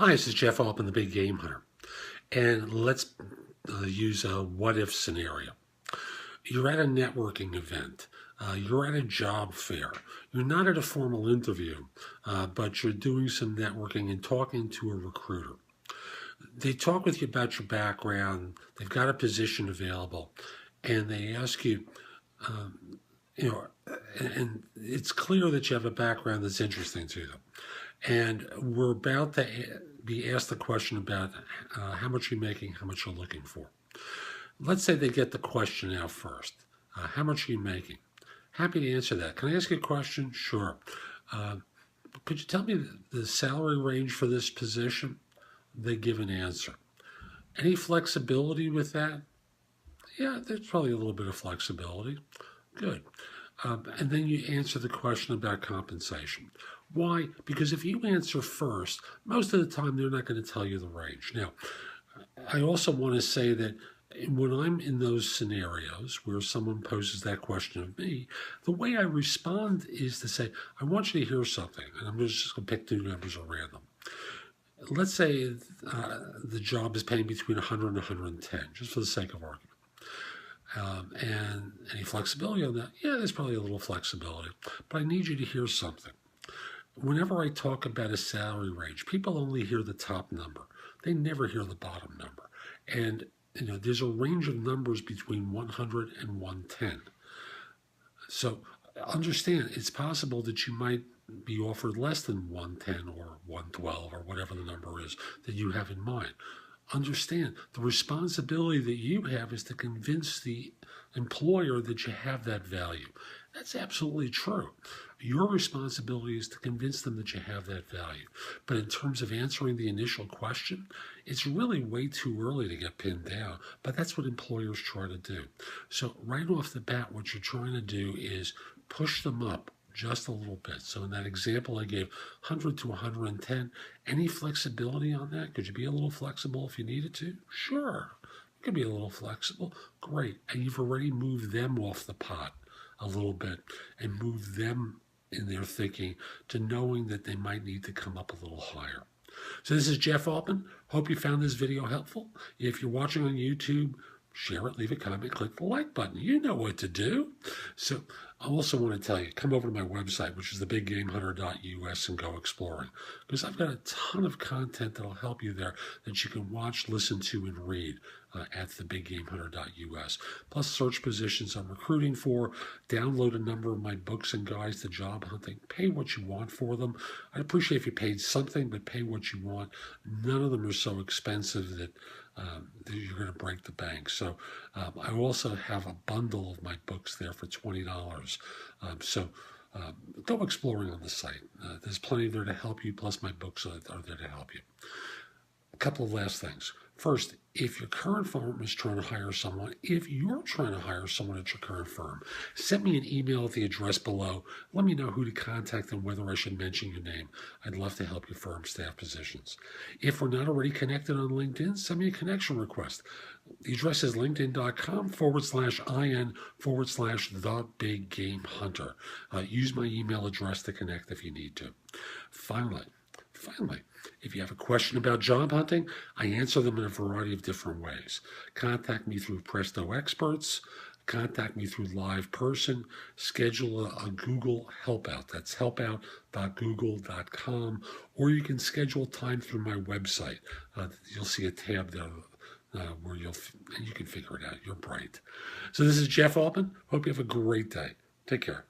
Hi, this is Jeff Altman, the Big Game Hunter. And let's use a what-if scenario. You're at a networking event. You're at a job fair. You're not at a formal interview, but you're doing some networking and talking to a recruiter. They talk with you about your background. They've got a position available, and they ask you, and it's clear that you have a background that's interesting to them. And we're about to be asked the question about how much you're making, how much you're looking for. Let's say they get the question out first. How much are you making? Happy to answer that. Can I ask you a question? Sure. Could you tell me the salary range for this position? They give an answer. Any flexibility with that? Yeah, there's probably a little bit of flexibility. Good. And then you answer the question about compensation. Why? Because if you answer first, most of the time they're not going to tell you the range. Now, I also want to say that when I'm in those scenarios where someone poses that question of me, the way I respond is to say, I want you to hear something, and I'm just going to pick two numbers at random. Let's say the job is paying between 100 and 110, just for the sake of argument. And any flexibility on that? Yeah, there's probably a little flexibility, but I need you to hear something. Whenever I talk about a salary range, people only hear the top number. They never hear the bottom number. And there's a range of numbers between 100 and 110. So understand, it's possible that you might be offered less than 110 or 112 or whatever the number is that you have in mind. Understand, the responsibility that you have is to convince the employer that you have that value. That's absolutely true. Your responsibility is to convince them that you have that value. But in terms of answering the initial question, it's really way too early to get pinned down. But that's what employers try to do. So right off the bat, what you're trying to do is push them up just a little bit. So in that example I gave, 100 to 110, any flexibility on that? Could you be a little flexible if you needed to? Sure, you could be a little flexible. Great. And you've already moved them off the pot a little bit and moved them in their thinking to knowing that they might need to come up a little higher. So this is Jeff Altman. Hope you found this video helpful. If you're watching on YouTube, share it, leave a comment, click the like button. You know what to do. So I also want to tell you, come over to my website, which is thebiggamehunter.us, and go exploring. Because I've got a ton of content that'll help you there that you can watch, listen to, and read at thebiggamehunter.us. Plus search positions I'm recruiting for, download a number of my books and guides to job hunting. Pay what you want for them. I'd appreciate if you paid something, but pay what you want. None of them are so expensive that you're going to break the bank. So I also have a bundle of my books there for $20. Go exploring on the site. There's plenty there to help you, plus my books are there to help you. A couple of last things. First, if your current firm is trying to hire someone, if you're trying to hire someone at your current firm, send me an email at the address below. Let me know who to contact and whether I should mention your name. I'd love to help your firm staff positions. If we're not already connected on LinkedIn, send me a connection request. The address is linkedin.com/in/the-big-game-hunter. Use my email address to connect if you need to. Finally, if you have a question about job hunting, I answer them in a variety of different ways. Contact me through Presto Experts, contact me through Live Person, schedule a Google Helpout. That's helpout.google.com, or you can schedule time through my website. You'll see a tab there where you can figure it out. You're bright. So this is Jeff Altman. Hope you have a great day. Take care.